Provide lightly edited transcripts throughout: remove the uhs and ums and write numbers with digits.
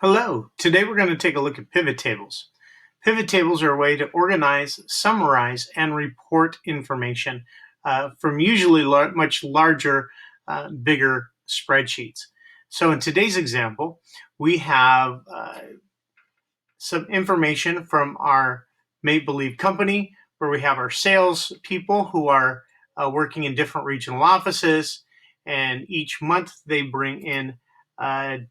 Hello, today we're going to take a look at pivot tables. Pivot tables are a way to organize, summarize, and report information from usually much larger, bigger spreadsheets. So in today's example, we have some information from our Make Believe company where we have our sales people who are working in different regional offices, and each month they bring in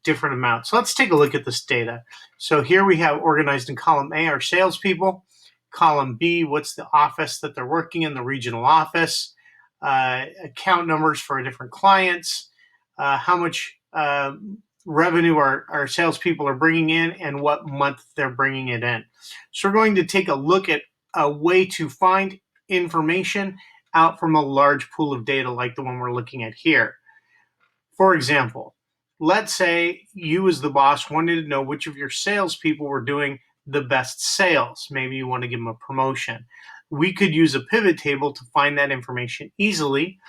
different amounts. So let's take a look at this data. So here we have organized in column A, our salespeople. Column B, what's the office that they're working in, the regional office. Account numbers for different clients. How much revenue our salespeople are bringing in and what month they're bringing it in. So we're going to take a look at a way to find information out from a large pool of data like the one we're looking at here. For example, let's say you as the boss wanted to know which of your salespeople were doing the best sales. Maybe you want to give them a promotion. We could use a pivot table to find that information easily,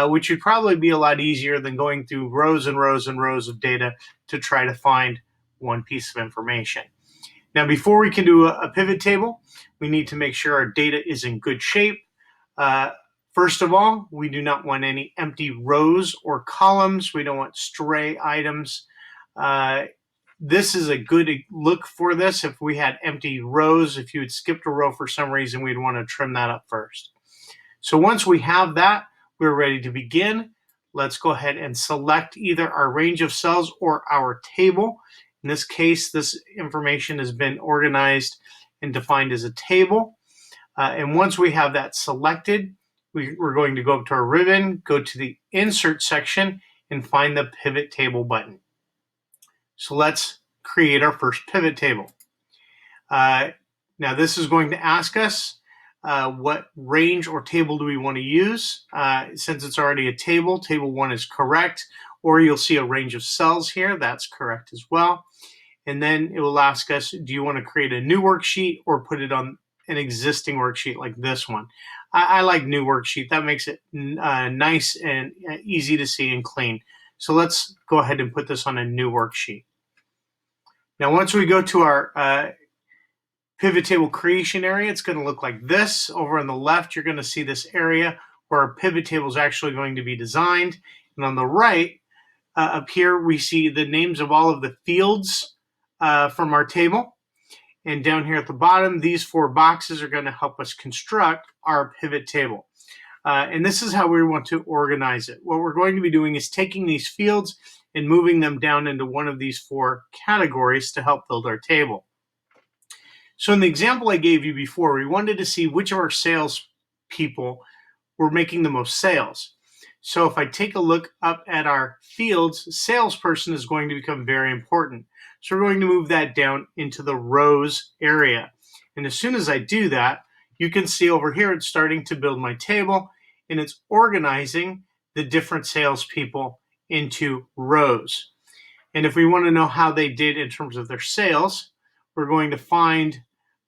which would probably be a lot easier than going through rows and rows and rows of data to try to find one piece of information. Now, before we can do a pivot table, we need to make sure our data is in good shape. First of all, we do not want any empty rows or columns. We don't want stray items. This is a good look for this. If we had empty rows, if you had skipped a row for some reason, we'd want to trim that up first. So once we have that, we're ready to begin. Let's go ahead and select either our range of cells or our table. In this case, this information has been organized and defined as a table. And once we have that selected, we're going to go up to our ribbon, go to the Insert section, and find the Pivot Table button. So let's create our first pivot table. Now this is going to ask us what range or table do we want to use. Since it's already a table, table 1 is correct, or you'll see a range of cells here. That's correct as well. And then it will ask us, do you want to create a new worksheet or put it on an existing worksheet like this one? I like new worksheet. That makes it nice and easy to see and clean. So let's go ahead and put this on a new worksheet. Now, once we go to our pivot table creation area, it's going to look like this. Over on the left, you're going to see this area where our pivot table is actually going to be designed. And on the right, up here, we see the names of all of the fields from our table. And down here at the bottom, these 4 boxes are going to help us construct our pivot table. And this is how we want to organize it. What we're going to be doing is taking these fields and moving them down into one of these 4 categories to help build our table. So in the example I gave you before, we wanted to see which of our sales people were making the most sales. So if I take a look up at our fields, salesperson is going to become very important. So we're going to move that down into the rows area. And as soon as I do that, you can see over here it's starting to build my table, and it's organizing the different salespeople into rows. And if we want to know how they did in terms of their sales, we're going to find,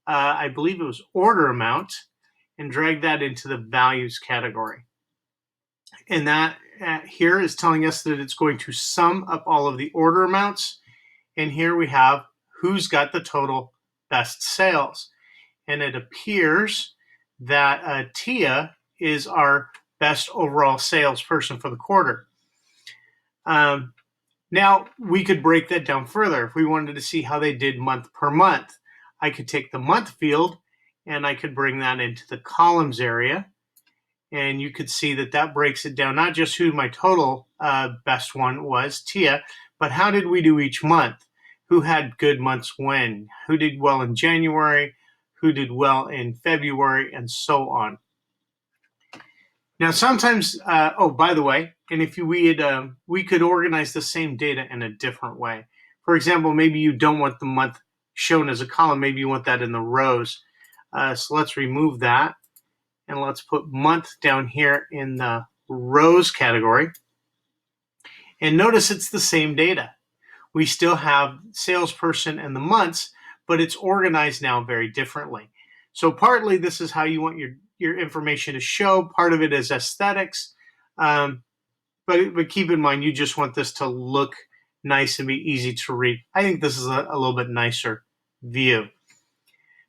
I believe it was order amount, and drag that into the values category. And that here is telling us that it's going to sum up all of the order amounts. And here we have who's got the total best sales. And it appears that Tia is our best overall salesperson for the quarter. Now, we could break that down further. If we wanted to see how they did month per month, I could take the month field and I could bring that into the columns area. And you could see that that breaks it down, not just who my total best one was, Tia, but how did we do each month? Who had good months when? Who did well in January? Who did well in February? And so on. Now, sometimes, oh, by the way, and if we could organize the same data in a different way. For example, maybe you don't want the month shown as a column. Maybe you want that in the rows. So let's remove that. And let's put month down here in the rows category. And notice it's the same data. We still have salesperson and the months, but it's organized now very differently. So partly this is how you want your information to show. Part of it is aesthetics. But keep in mind, you just want this to look nice and be easy to read. I think this is a little bit nicer view.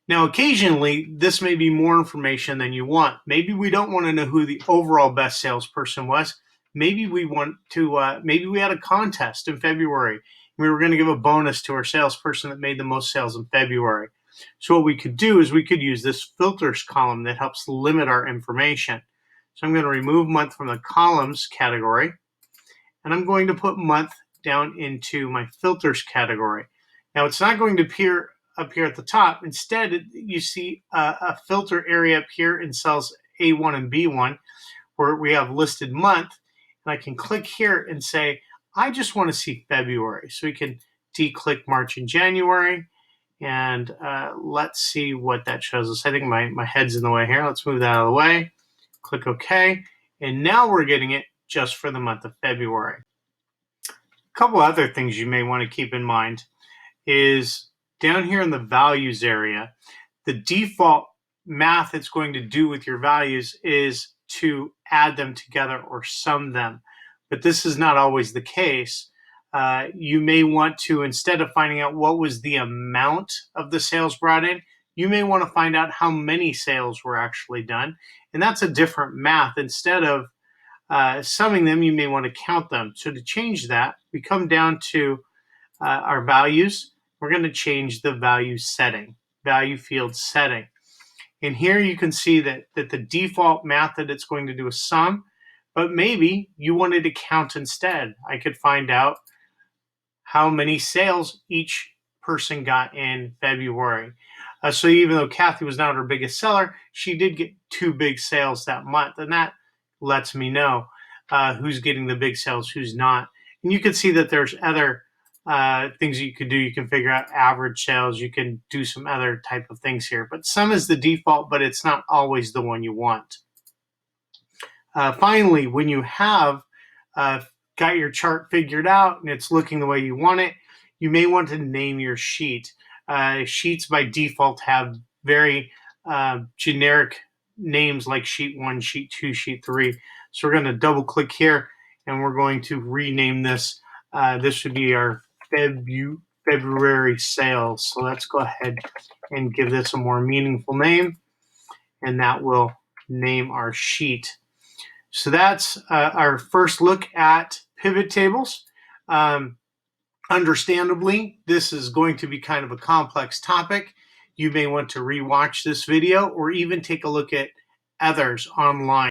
Now, occasionally, this may be more information than you want. Maybe we don't want to know who the overall best salesperson was. Maybe we want to, maybe we had a contest in February. We were going to give a bonus to our salesperson that made the most sales in February. So what we could do is we could use this filters column that helps limit our information. So I'm going to remove month from the columns category, and I'm going to put month down into my filters category. Now, it's not going to appear up here at the top. Instead, you see a filter area up here in cells A1 and B1 where we have listed month, and I can click here and say, I just want to see February. So we can declick March and January, and let's see what that shows us. I think my head's in the way here. Let's move that out of the way. Click OK, and now we're getting it just for the month of February. A couple other things you may want to keep in mind is down here in the values area, the default math it's going to do with your values is to add them together or sum them. But this is not always the case. You may want to, instead of finding out what was the amount of the sales brought in, you may want to find out how many sales were actually done. And that's a different math. Instead of summing them, you may want to count them. So to change that, we come down to our values. We're going to change the value setting, value field setting. And here you can see that the default method it's going to do a sum, but maybe you wanted to count instead. I could find out how many sales each person got in February. So even though Kathy was not our biggest seller, she did get 2 big sales that month, and that lets me know who's getting the big sales, who's not. And you can see that there's other things you could do. You can figure out average sales. You can do some other type of things here. But sum is the default, but it's not always the one you want. Finally, when you have got your chart figured out and it's looking the way you want it, you may want to name your sheet. Sheets by default have very generic names like sheet 1, sheet 2, sheet 3. So we're going to double click here and we're going to rename this. This should be our February sales. So let's go ahead and give this a more meaningful name, and that will name our sheet. So that's our first look at pivot tables. Understandably, this is going to be kind of a complex topic. You may want to rewatch this video or even take a look at others online.